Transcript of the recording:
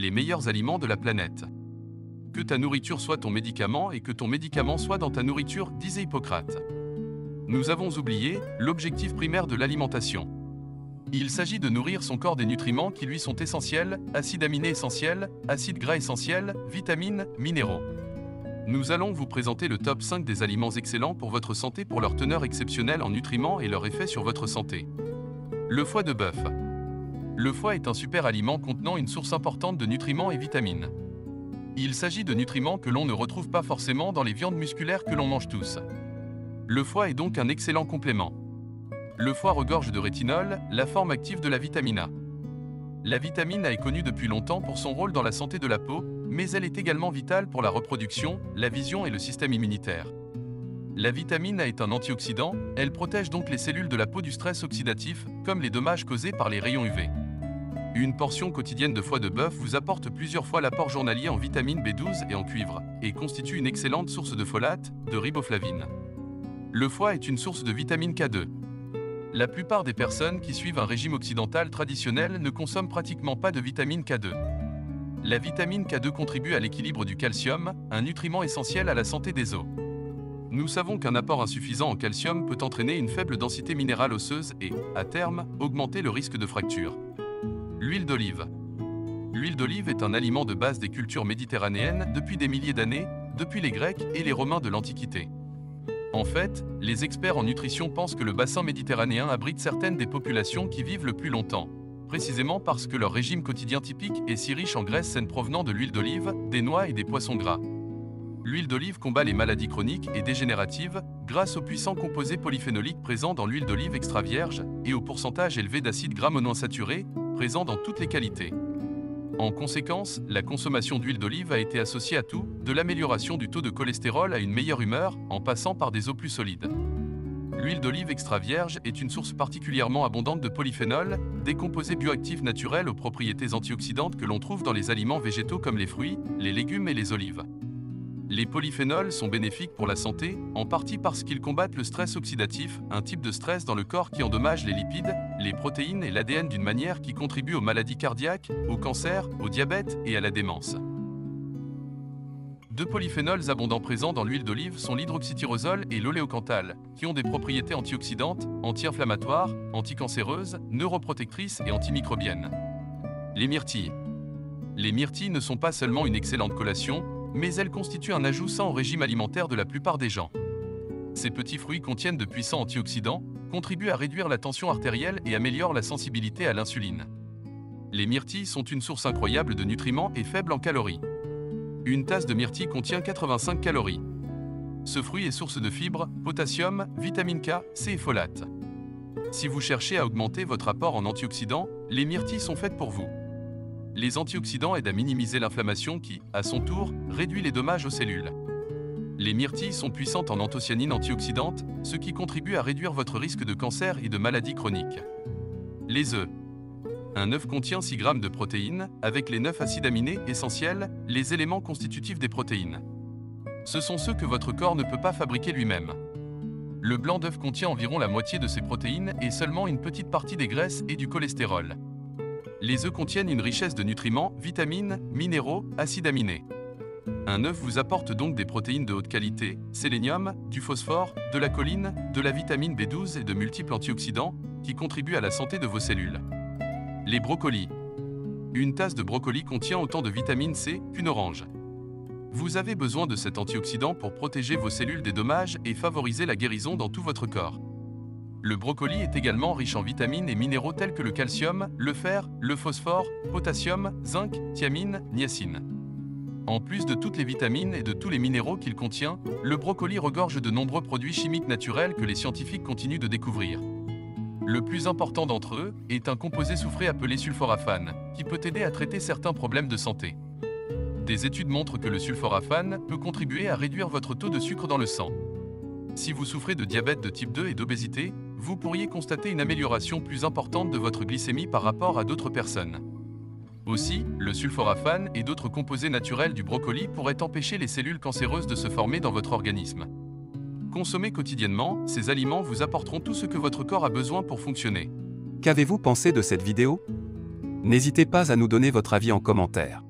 les meilleurs aliments de la planète. Que ta nourriture soit ton médicament et que ton médicament soit dans ta nourriture, disait Hippocrate. Nous avons oublié l'objectif primaire de l'alimentation. Il s'agit de nourrir son corps des nutriments qui lui sont essentiels, acides aminés essentiels, acides gras essentiels, vitamines, minéraux. Nous allons vous présenter le top 5 des aliments excellents pour votre santé pour leur teneur exceptionnelle en nutriments et leur effet sur votre santé. Le foie de bœuf. Le foie est un super aliment contenant une source importante de nutriments et vitamines. Il s'agit de nutriments que l'on ne retrouve pas forcément dans les viandes musculaires que l'on mange tous. Le foie est donc un excellent complément. Le foie regorge de rétinol, la forme active de la vitamine A. La vitamine A est connue depuis longtemps pour son rôle dans la santé de la peau, mais elle est également vitale pour la reproduction, la vision et le système immunitaire. La vitamine A est un antioxydant, elle protège donc les cellules de la peau du stress oxydatif, comme les dommages causés par les rayons UV. Une portion quotidienne de foie de bœuf vous apporte plusieurs fois l'apport journalier en vitamine B12 et en cuivre, et constitue une excellente source de folate, de riboflavine. Le foie est une source de vitamine K2. La plupart des personnes qui suivent un régime occidental traditionnel ne consomment pratiquement pas de vitamine K2. La vitamine K2 contribue à l'équilibre du calcium, un nutriment essentiel à la santé des os. Nous savons qu'un apport insuffisant en calcium peut entraîner une faible densité minérale osseuse et, à terme, augmenter le risque de fracture. L'huile d'olive. L'huile d'olive est un aliment de base des cultures méditerranéennes depuis des milliers d'années, depuis les Grecs et les Romains de l'Antiquité. En fait, les experts en nutrition pensent que le bassin méditerranéen abrite certaines des populations qui vivent le plus longtemps, précisément parce que leur régime quotidien typique est si riche en graisses saines provenant de l'huile d'olive, des noix et des poissons gras. L'huile d'olive combat les maladies chroniques et dégénératives grâce aux puissants composés polyphénoliques présents dans l'huile d'olive extra vierge et au pourcentage élevé d'acides gras monoinsaturés présents dans toutes les qualités. En conséquence, la consommation d'huile d'olive a été associée à tout, de l'amélioration du taux de cholestérol à une meilleure humeur, en passant par des os plus solides. L'huile d'olive extra vierge est une source particulièrement abondante de polyphénols, des composés bioactifs naturels aux propriétés antioxydantes que l'on trouve dans les aliments végétaux comme les fruits, les légumes et les olives. Les polyphénols sont bénéfiques pour la santé, en partie parce qu'ils combattent le stress oxydatif, un type de stress dans le corps qui endommage les lipides, les protéines et l'ADN d'une manière qui contribue aux maladies cardiaques, au cancer, au diabète et à la démence. Deux polyphénols abondants présents dans l'huile d'olive sont l'hydroxytyrosol et l'oléocanthal, qui ont des propriétés antioxydantes, anti-inflammatoires, anticancéreuses, neuroprotectrices et antimicrobiennes. Les myrtilles. Les myrtilles ne sont pas seulement une excellente collation, mais elles constituent un ajout sain au régime alimentaire de la plupart des gens. Ces petits fruits contiennent de puissants antioxydants, contribuent à réduire la tension artérielle et améliorent la sensibilité à l'insuline. Les myrtilles sont une source incroyable de nutriments et faibles en calories. Une tasse de myrtille contient 85 calories. Ce fruit est source de fibres, potassium, vitamine K, C et folate. Si vous cherchez à augmenter votre apport en antioxydants, les myrtilles sont faites pour vous. Les antioxydants aident à minimiser l'inflammation qui, à son tour, réduit les dommages aux cellules. Les myrtilles sont puissantes en anthocyanines antioxydantes, ce qui contribue à réduire votre risque de cancer et de maladies chroniques. Les œufs. Un œuf contient 6 grammes de protéines, avec les 9 acides aminés essentiels, les éléments constitutifs des protéines. Ce sont ceux que votre corps ne peut pas fabriquer lui-même. Le blanc d'œuf contient environ la moitié de ces protéines et seulement une petite partie des graisses et du cholestérol. Les œufs contiennent une richesse de nutriments, vitamines, minéraux, acides aminés. Un œuf vous apporte donc des protéines de haute qualité, sélénium, du phosphore, de la choline, de la vitamine B12 et de multiples antioxydants qui contribuent à la santé de vos cellules. Les brocolis. Une tasse de brocoli contient autant de vitamine C qu'une orange. Vous avez besoin de cet antioxydant pour protéger vos cellules des dommages et favoriser la guérison dans tout votre corps. Le brocoli est également riche en vitamines et minéraux tels que le calcium, le fer, le phosphore, potassium, zinc, thiamine, niacine. En plus de toutes les vitamines et de tous les minéraux qu'il contient, le brocoli regorge de nombreux produits chimiques naturels que les scientifiques continuent de découvrir. Le plus important d'entre eux est un composé soufré appelé sulforaphane, qui peut aider à traiter certains problèmes de santé. Des études montrent que le sulforaphane peut contribuer à réduire votre taux de sucre dans le sang. Si vous souffrez de diabète de type 2 et d'obésité, vous pourriez constater une amélioration plus importante de votre glycémie par rapport à d'autres personnes. Aussi, le sulforaphane et d'autres composés naturels du brocoli pourraient empêcher les cellules cancéreuses de se former dans votre organisme. Consommez quotidiennement, ces aliments vous apporteront tout ce que votre corps a besoin pour fonctionner. Qu'avez-vous pensé de cette vidéo? N'hésitez pas à nous donner votre avis en commentaire.